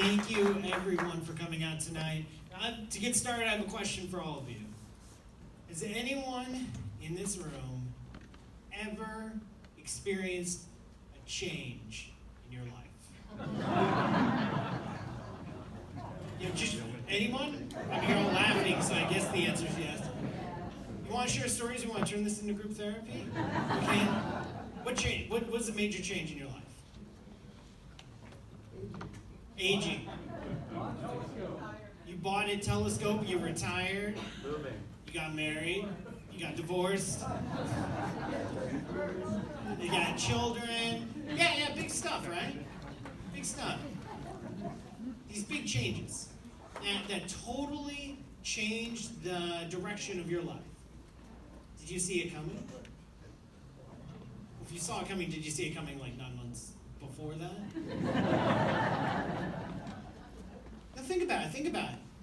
Thank you, everyone, for coming out tonight. To get started, I have a question for all of you. Has anyone in this room ever experienced a change in your life? Just anyone? I mean, you're all laughing, so I guess the answer is yes. You want to share stories? You want to turn this into group therapy? Okay. What change? What was a major change in your life? Aging. You bought a telescope, you retired, you got married, you got divorced, you got children. Yeah, big stuff, right? Big stuff. These big changes that totally changed the direction of your life. Did you see it coming? If you saw it coming, did you see it coming like 9 months before that? Now think about it.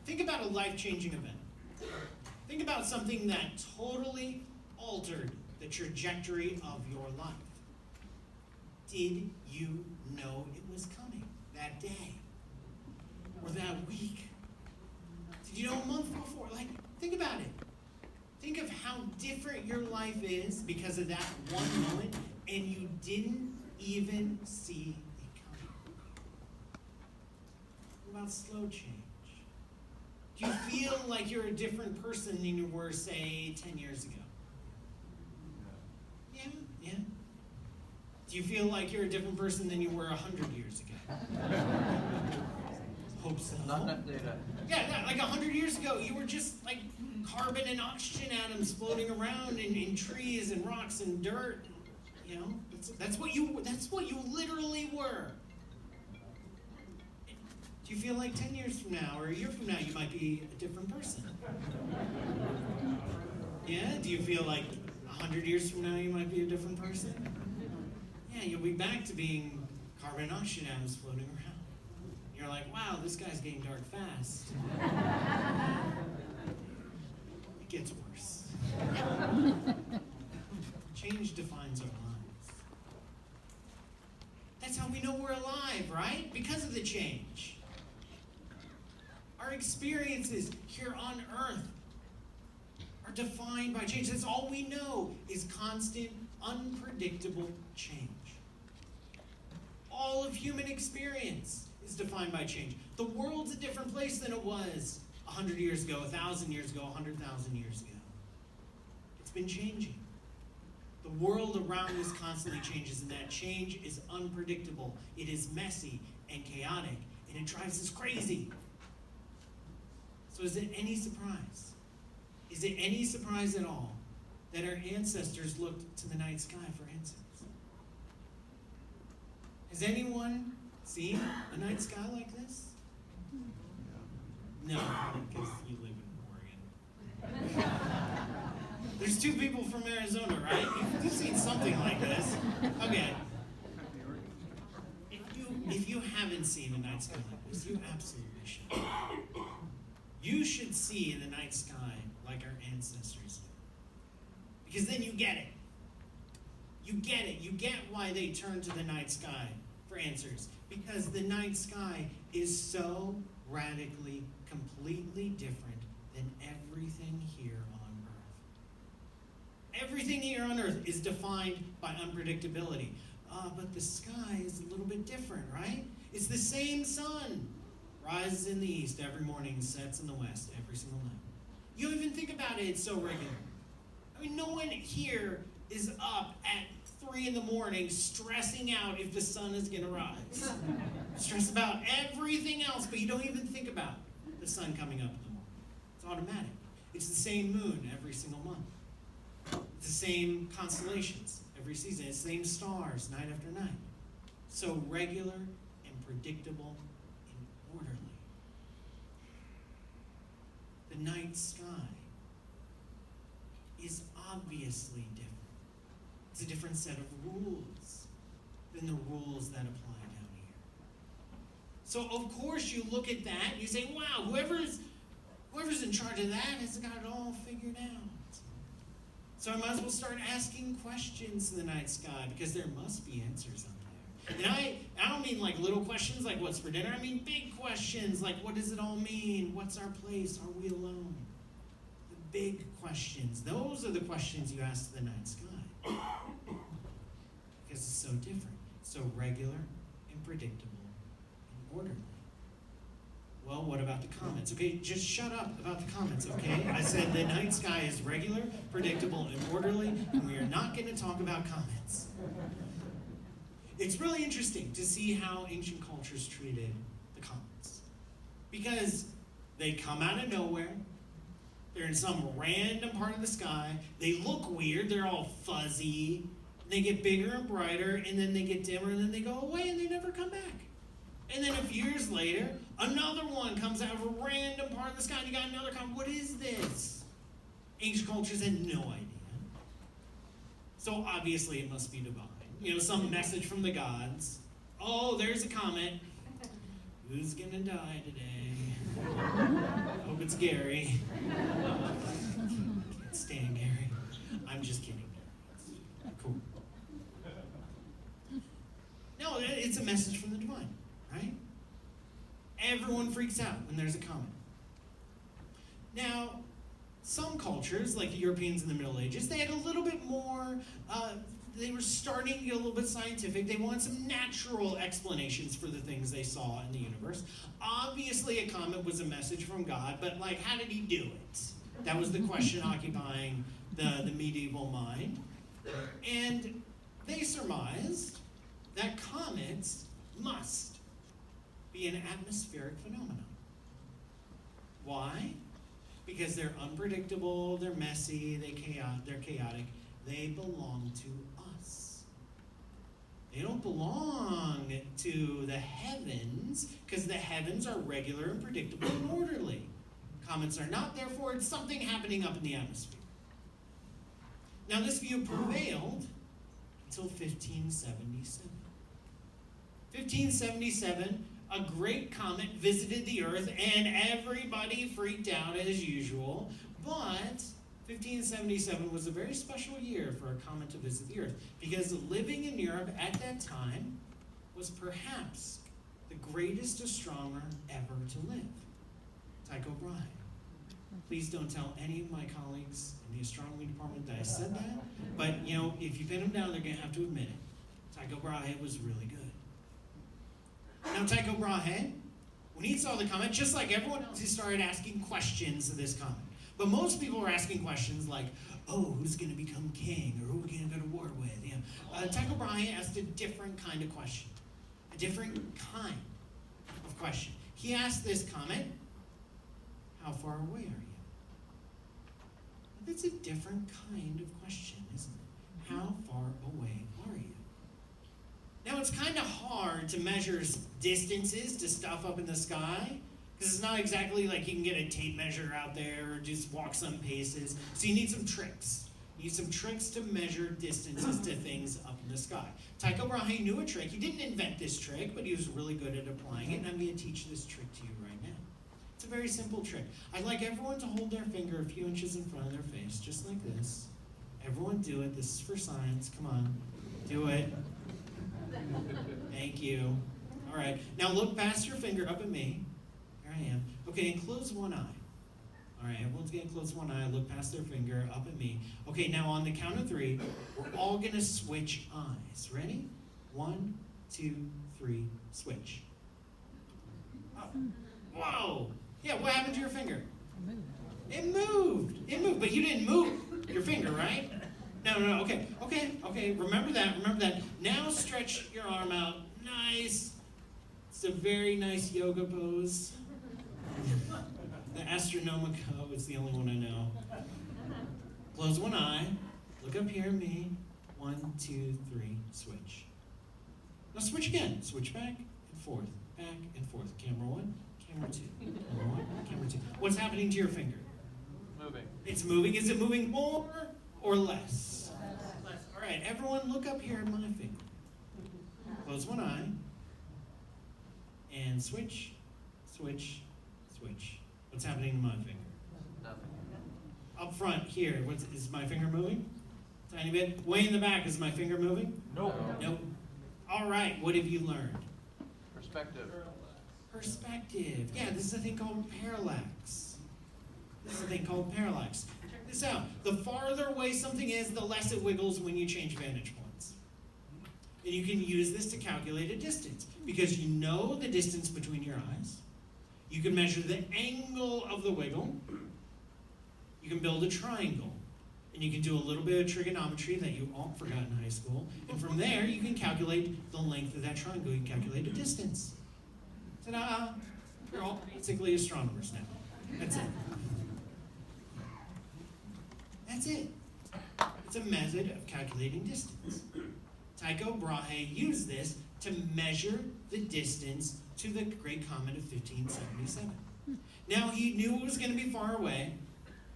Think about a life-changing event. Think about something that totally altered the trajectory of your life. Did you know it was coming that day? Or that week? Did you know a month before? Think about it. Think of how different your life is because of that one moment, and you didn't even see it coming. What about slow change? Do you feel like you're a different person than you were, say, 10 years ago? Yeah. Do you feel like you're a different person than you were 100 years ago? Hope so. Yeah, like 100 years ago, you were just like carbon and oxygen atoms floating around in trees and rocks and dirt. You know, that's what you literally were. Do you feel like 10 years from now or a year from now you might be a different person? Yeah? Do you feel like 100 years from now you might be a different person? Yeah, you'll be back to being carbon and oxygen atoms floating around. You're like, wow, this guy's getting dark fast. It gets worse. Change defines our lives. That's how we know we're alive, right? Because of the change. Our experiences here on earth are defined by change. That's all we know is constant, unpredictable change. All of human experience is defined by change. The world's a different place than it was 100 years ago, 1,000 years ago, 100,000 years ago. It's been changing. The world around us constantly changes, and that change is unpredictable. It is messy and chaotic, and it drives us crazy. So is it any surprise? Is it any surprise at all that our ancestors looked to the night sky for answers? Has anyone seen a night sky like this? No, because you live in Oregon. There's two people from Arizona, right? You've seen something like this. Okay. If you haven't seen a night sky like this, you absolutely should. You should see the night sky like our ancestors did. Because then you get it. You get it. You get why they turned to the night sky for answers. Because the night sky is so radically, completely different than everything here on Earth. Everything here on Earth is defined by unpredictability. But the sky is a little bit different, right? It's the same sun. Rises in the east every morning, sets in the west every single night. You don't even think about it, it's so regular. I mean, no one here is up at 3 in the morning stressing out if the sun is going to rise. Stress about everything else, but you don't even think about the sun coming up in the morning. It's automatic. It's the same moon every single month. It's the same constellations every season. It's the same stars night after night. So regular and predictable and orderly. The night sky is obviously different. It's a different set of rules than the rules that apply down here. So of course you look at that and you say, wow, whoever's in charge of that has got it all figured out. So I might as well start asking questions in the night sky because there must be answers out And I don't mean like little questions like what's for dinner. I mean big questions like what does it all mean? What's our place? Are we alone? The big questions. Those are the questions you ask the night sky. Because it's so different. So regular and predictable and orderly. Well, what about the comments? Okay, just shut up about the comments, okay? I said the night sky is regular, predictable, and orderly, and we are not going to talk about comments. It's really interesting to see how ancient cultures treated the comets. Because they come out of nowhere, they're in some random part of the sky, they look weird, they're all fuzzy, they get bigger and brighter, and then they get dimmer, and then they go away, and they never come back. And then a few years later, another one comes out of a random part of the sky, and you got another comet. What is this? Ancient cultures had no idea. So obviously it must be divine. You know, some message from the gods. Oh, there's a comet. Who's gonna die today? Hope it's Gary. Can't stand Gary. I'm just kidding. Cool. No, it's a message from the divine, right? Everyone freaks out when there's a comet. Now, some cultures, like the Europeans in the Middle Ages, they had a little bit more, they were starting to get a little bit scientific. They wanted some natural explanations for the things they saw in the universe. Obviously, a comet was a message from God, but like, how did he do it? That was the question occupying the medieval mind. And they surmised that comets must be an atmospheric phenomenon. Why? Because they're unpredictable, they're messy, they're chaotic. They belong to us. They don't belong to the heavens, because the heavens are regular and predictable and orderly. Comets are not, therefore it's something happening up in the atmosphere. Now this view prevailed until 1577. 1577, a great comet visited the Earth, and everybody freaked out as usual. But 1577 was a very special year for a comet to visit the Earth, because living in Europe at that time was perhaps the greatest astronomer ever to live, Tycho Brahe. Please don't tell any of my colleagues in the astronomy department that I said that, but you know, if you pin them down, they're going to have to admit it. Tycho Brahe was really good. Now, Tycho Brahe, when he saw the comet, just like everyone else, he started asking questions of this comet. But most people were asking questions like, oh, who's going to become king? Or who are we going to go to war with? You know, Tycho Brahe asked a different kind of question. A different kind of question. He asked this comet, how far away are you? That's a different kind of question, isn't it? How far away are you? Now, it's kind of hard to measure distances to stuff up in the sky, because it's not exactly like you can get a tape measure out there or just walk some paces. So you need some tricks. You need some tricks to measure distances to things up in the sky. Tycho Brahe knew a trick. He didn't invent this trick, but he was really good at applying it, and I'm going to teach this trick to you right now. It's a very simple trick. I'd like everyone to hold their finger a few inches in front of their face, just like this. Everyone do it. This is for science. Come on. Do it. Thank you. All right. Now look past your finger up at me. Here I am. Okay, and close one eye. All right, everyone's going to close one eye, look past their finger up at me. Okay, now on the count of 3, we're all going to switch eyes. Ready? 1, 2, 3, switch. Oh. Whoa! Yeah, what happened to your finger? It moved. It moved, but you didn't move your finger, right? No, okay, remember that. Now stretch your arm out, nice. It's a very nice yoga pose. The Astronomico is the only one I know. Close one eye, look up here at me, 1, 2, 3, switch. Now switch again, switch back and forth, camera 1, camera 2, camera 1, camera 2. What's happening to your finger? Moving. It's moving, is it moving more or less? Less. All right, everyone look up here at my finger. Close one eye, and switch, switch, switch. What's happening to my finger? Nothing. Up front here, is my finger moving? Tiny bit. Way in the back, is my finger moving? Nope. Nope. All right, what have you learned? Perspective. Perspective. Yeah, this is a thing called parallax. Check this out. The farther away something is, the less it wiggles when you change vantage points. And you can use this to calculate a distance, because you know the distance between your eyes. You can measure the angle of the wiggle. You can build a triangle. And you can do a little bit of trigonometry that you all forgot in high school. And from there, you can calculate the length of that triangle. You can calculate a distance. Ta-da! You're all basically astronomers now. That's it. That's it. It's a method of calculating distance. Tycho Brahe used this to measure the distance to the Great Comet of 1577. Now, he knew it was going to be far away,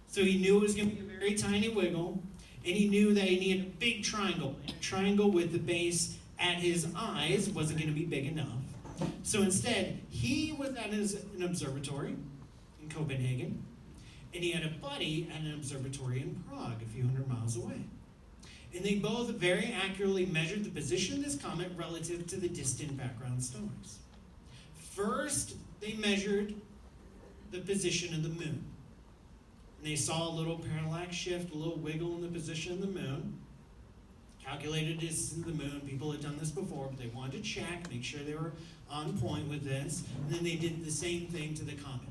so he knew it was going to be a very tiny wiggle, and he knew that he needed a big triangle. A triangle with the base at his eyes wasn't going to be big enough. So instead, he was at an observatory in Copenhagen, and he had a buddy at an observatory in Prague, a few hundred miles away. And they both very accurately measured the position of this comet relative to the distant background stars. First, they measured the position of the moon. And they saw a little parallax shift, a little wiggle in the position of the moon. Calculated distance of the moon. People had done this before, but they wanted to check, make sure they were on point with this. And then they did the same thing to the comet.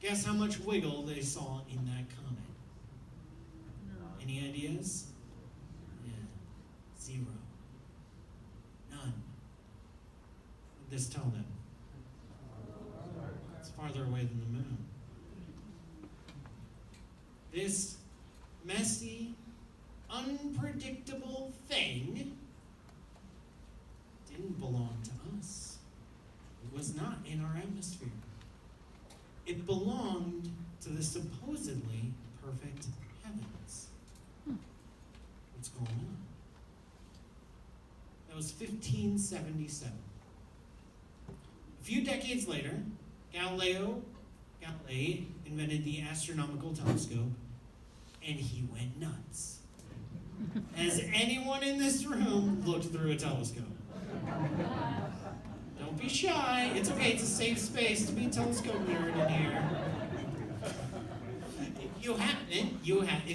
Guess how much wiggle they saw in that comet? Any ideas? Yeah. 0. None. What did this tell them? It's farther away than the moon. This messy, unpredictable thing didn't belong to us. It was not in our atmosphere. It belonged to the supposedly perfect heavens. What's going on? That was 1577. A few decades later, Galilei invented the astronomical telescope, and he went nuts. Has anyone in this room looked through a telescope? Don't be shy. It's okay. It's a safe space to be a telescope nerd in here. If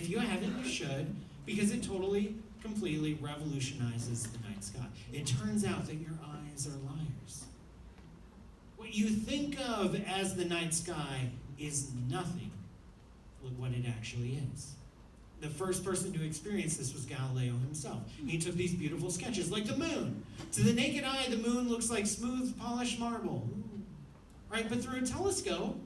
you haven't, you should, because it totally, completely revolutionizes the night sky. It turns out that your eyes are liars. What you think of as the night sky is nothing like what it actually is. The first person to experience this was Galileo himself. He took these beautiful sketches, like the moon. To the naked eye, the moon looks like smooth, polished marble. Right? But through a telescope,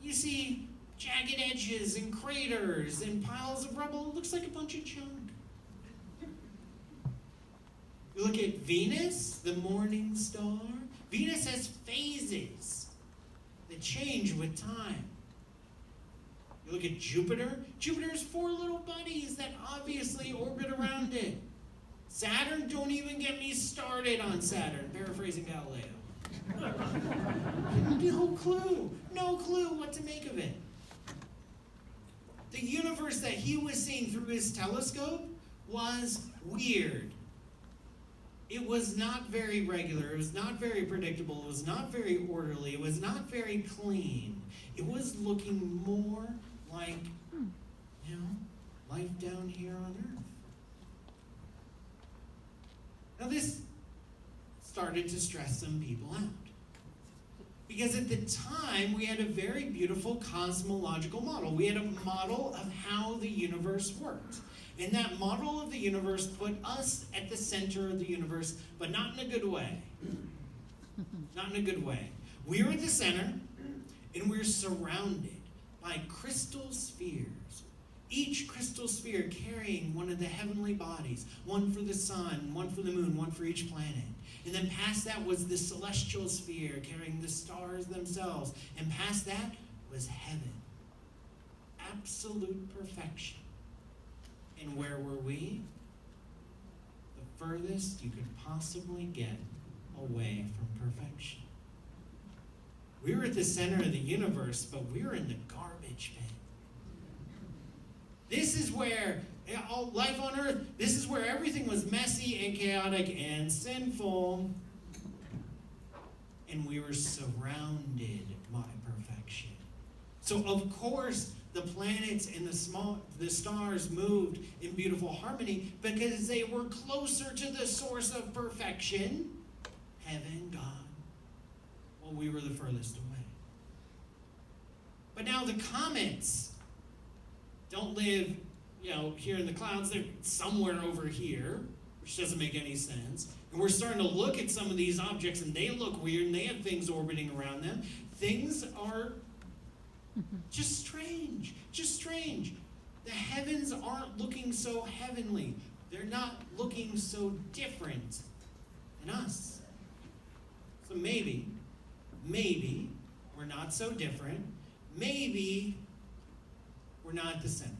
you see jagged edges and craters and piles of rubble. It looks like a bunch of junk. You look at Venus, the morning star. Venus has phases that change with time. You look at Jupiter. Jupiter's 4 little buddies that obviously orbit around it. Saturn, don't even get me started on Saturn. Paraphrasing Galileo. No clue what to make of it. The universe that he was seeing through his telescope was weird. It was not very regular. It was not very predictable. It was not very orderly. It was not very clean. It was looking more like, life down here on Earth. Now this started to stress some people out. Because at the time, we had a very beautiful cosmological model. We had a model of how the universe worked. And that model of the universe put us at the center of the universe, but not in a good way. Not in a good way. We're at the center, and we're surrounded by crystal spheres. Each crystal sphere carrying one of the heavenly bodies, one for the sun, one for the moon, one for each planet. And then past that was the celestial sphere carrying the stars themselves. And past that was heaven. Absolute perfection. And where were we? The furthest you could possibly get away from perfection. We were at the center of the universe, but we were in the garbage bin. This is where all life on earth, this is where everything was messy and chaotic and sinful. And we were surrounded by perfection. So of course, the planets and the stars moved in beautiful harmony because they were closer to the source of perfection, heaven, God. Well, we were the furthest away. But now the comets don't live, here in the clouds. They're somewhere over here, which doesn't make any sense. And we're starting to look at some of these objects, and they look weird, and they have things orbiting around them. Things are just strange. The heavens aren't looking so heavenly. They're not looking so different than us. So maybe we're not so different. Maybe we're not at the center.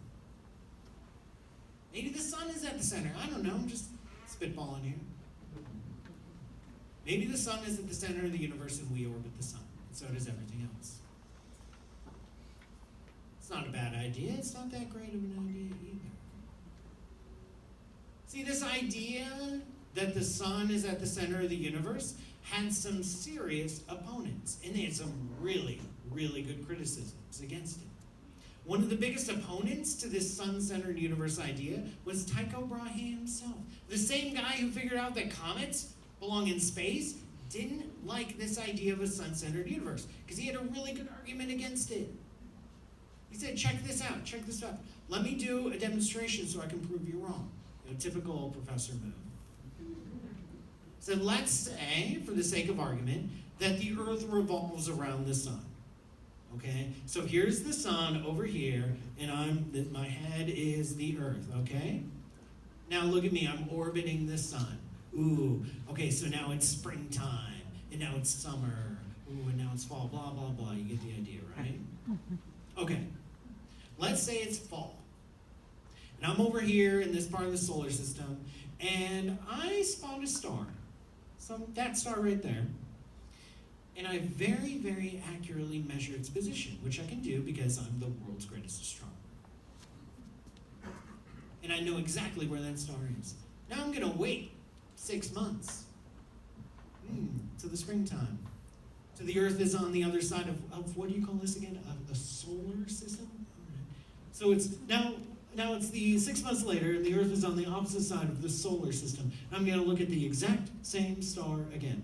Maybe the sun is at the center. I don't know. I'm just spitballing here. Maybe the sun is at the center of the universe and we orbit the sun. And so does everything else. It's not a bad idea. It's not that great of an idea either. See, this idea that the sun is at the center of the universe had some serious opponents. And they had some really, really good criticisms against it. One of the biggest opponents to this sun-centered universe idea was Tycho Brahe himself. The same guy who figured out that comets belong in space didn't like this idea of a sun-centered universe because he had a really good argument against it. He said, check this out. Let me do a demonstration so I can prove you wrong. Typical professor move. So let's say, for the sake of argument, that the Earth revolves around the sun. Okay, so here's the sun over here, and my head is the Earth, okay? Now look at me, I'm orbiting the sun. Ooh, okay, so now it's springtime, and now it's summer, ooh, and now it's fall, blah, blah, blah. You get the idea, right? Okay, let's say it's fall. And I'm over here in this part of the solar system, and I spot a star. So that star right there. And I very, very accurately measure its position, which I can do because I'm the world's greatest astronomer. And I know exactly where that star is. Now I'm going to wait 6 months to the springtime. So the Earth is on the other side of what do you call this again? A solar system? So it's now it's the 6 months later, and the Earth is on the opposite side of the solar system. And I'm going to look at the exact same star again.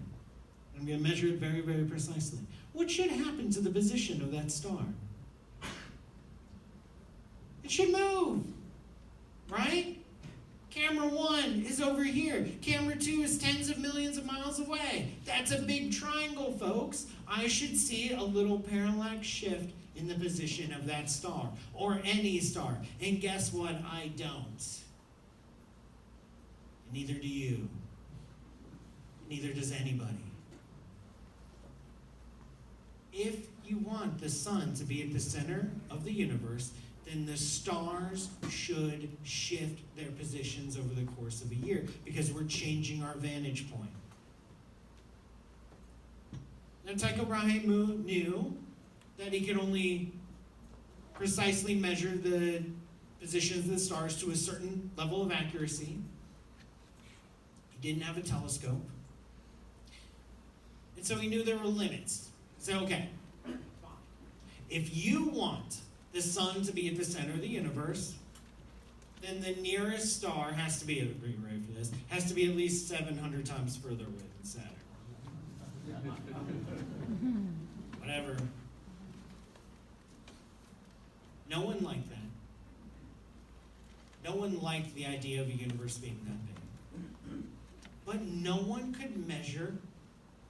I'm going to measure it very, very precisely. What should happen to the position of that star? It should move, right? Camera 1 is over here. Camera 2 is tens of millions of miles away. That's a big triangle, folks. I should see a little parallax shift in the position of that star, or any star. And guess what? I don't. Neither do you. Neither does anybody. If you want the sun to be at the center of the universe, then the stars should shift their positions over the course of a year because we're changing our vantage point. Now, Tycho Brahe knew that he could only precisely measure the positions of the stars to a certain level of accuracy. He didn't have a telescope. And so he knew there were limits. He said, okay, fine. If you want the sun to be at the center of the universe, then the nearest star has to be, are you ready for this? Has to be at least 700 times further away than Saturn. Whatever. No one liked that. No one liked the idea of a universe being that big. But no one could measure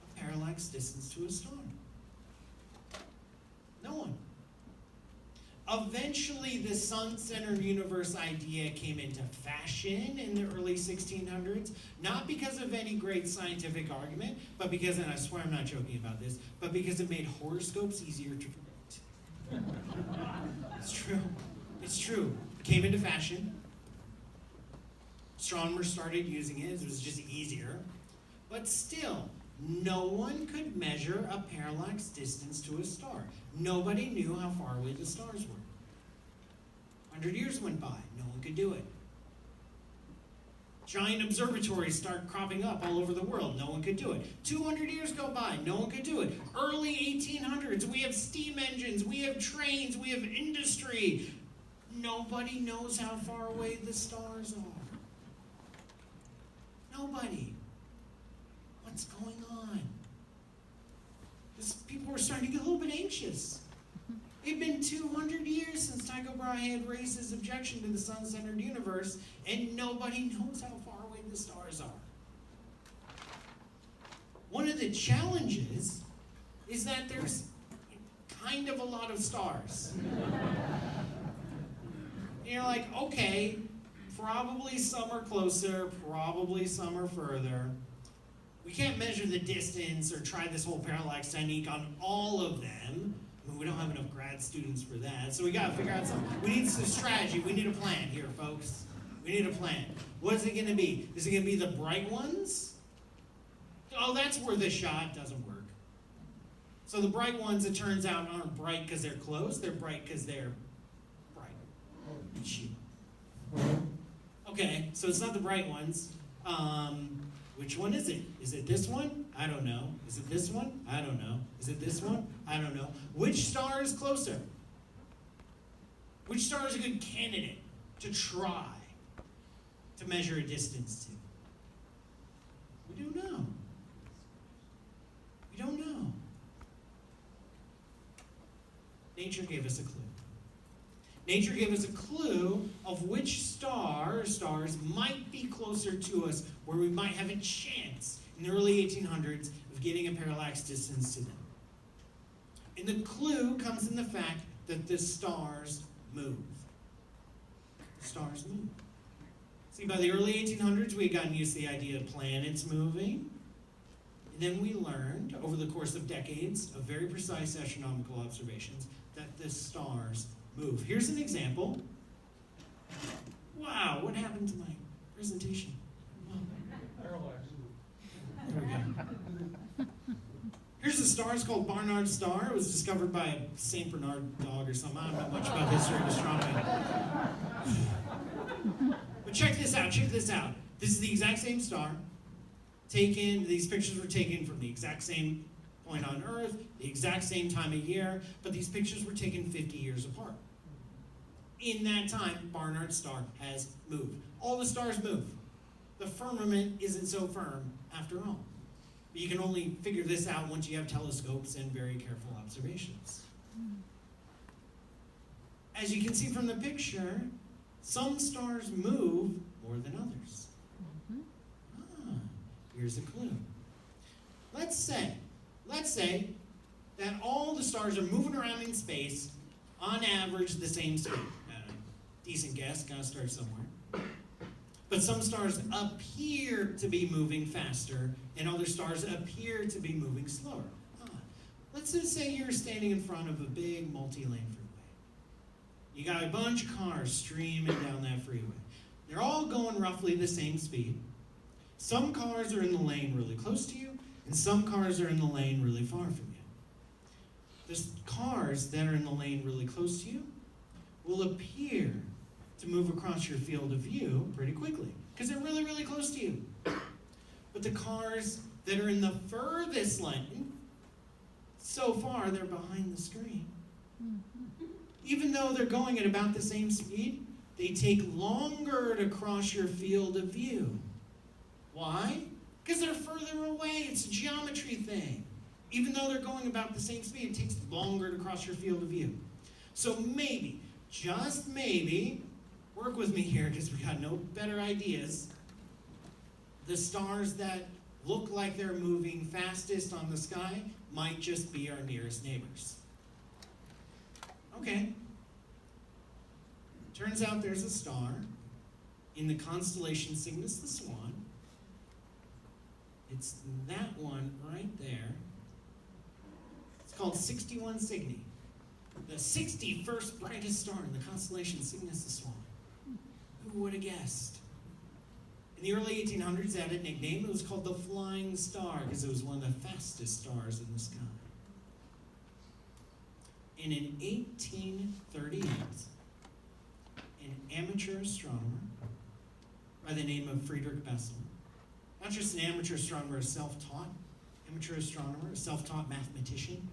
a parallax distance to a star. No one. Eventually, the sun-centered universe idea came into fashion in the early 1600s, not because of any great scientific argument, but because, and I swear I'm not joking about this, but because it made horoscopes easier to predict. It's true. It's true. It came into fashion. Astronomers started using it. It was just easier. But still, no one could measure a parallax distance to a star. Nobody knew how far away the stars were. 100 years went by. No one could do it. Giant observatories start cropping up all over the world. No one could do it. 200 years go by. No one could do it. Early 1800s, we have steam engines, we have trains, we have industry. Nobody knows how far away the stars are. Nobody. What's going on? People were starting to get a little bit anxious. It had been 200 years since Tycho Brahe had raised his objection to the sun-centered universe, and nobody knows how far away the stars are. One of the challenges is that there's kind of a lot of stars. And you're like, okay, probably some are closer, probably some are further. We can't measure the distance or try this whole parallax technique on all of them. I mean, we don't have enough grad students for that, so we got to figure out something. We need some strategy. We need a plan here, folks. We need a plan. What is it going to be? Is it going to be the bright ones? Oh, that's where the shot doesn't work. So the bright ones, it turns out, aren't bright because they're close. They're bright because they're bright. Shoot. Okay, so it's not the bright ones. Which one is it? Is it this one? I don't know. Is it this one? I don't know. Is it this one? I don't know. Which star is closer? Which star is a good candidate to try to measure a distance to? We don't know. We don't know. Nature gave us a clue. Nature gave us a clue of which stars might be closer to us, where we might have a chance in the early 1800s of getting a parallax distance to them. And the clue comes in the fact that the stars move. The stars move. See, by the early 1800s, we had gotten used to the idea of planets moving. And then we learned, over the course of decades of very precise astronomical observations, that the stars move. Here's an example. Wow, what happened to my presentation? Parallax. There we go. Here's a star. It's called Barnard's star. It was discovered by a St. Bernard dog or something. I don't know much about history of astronomy. But check this out. Check this out. This is the exact same star. These pictures were taken from the exact same point on Earth, the exact same time of year, but these pictures were taken 50 years apart. In that time, Barnard's star has moved. All the stars move. The firmament isn't so firm after all. But you can only figure this out once you have telescopes and very careful observations. As you can see from the picture, some stars move more than others. Here's a clue. Let's say that all the stars are moving around in space on average the same speed. Decent guess, gotta start somewhere. But some stars appear to be moving faster, and other stars appear to be moving slower. Let's just say you're standing in front of a big multi-lane freeway. You got a bunch of cars streaming down that freeway. They're all going roughly the same speed. Some cars are in the lane really close to you, and some cars are in the lane really far from you. The cars that are in the lane really close to you will appear to move across your field of view pretty quickly, because they're really, really close to you. But the cars that are in the furthest lane, so far they're behind the screen. Even though they're going at about the same speed, they take longer to cross your field of view. Why? Because they're further away. It's a geometry thing. Even though they're going about the same speed, it takes longer to cross your field of view. So maybe, just maybe, work with me here because we got no better ideas. The stars that look like they're moving fastest on the sky might just be our nearest neighbors. Okay. Turns out there's a star in the constellation Cygnus the Swan. It's that one right there. It's called 61 Cygni, the 61st brightest star in the constellation Cygnus the Swan. Who would have guessed? In the early 1800s, they had a nickname. It was called the Flying Star because it was one of the fastest stars in the sky. And in 1838, an amateur astronomer by the name of Friedrich Bessel. Not just an amateur astronomer, a self-taught amateur astronomer, a self-taught mathematician,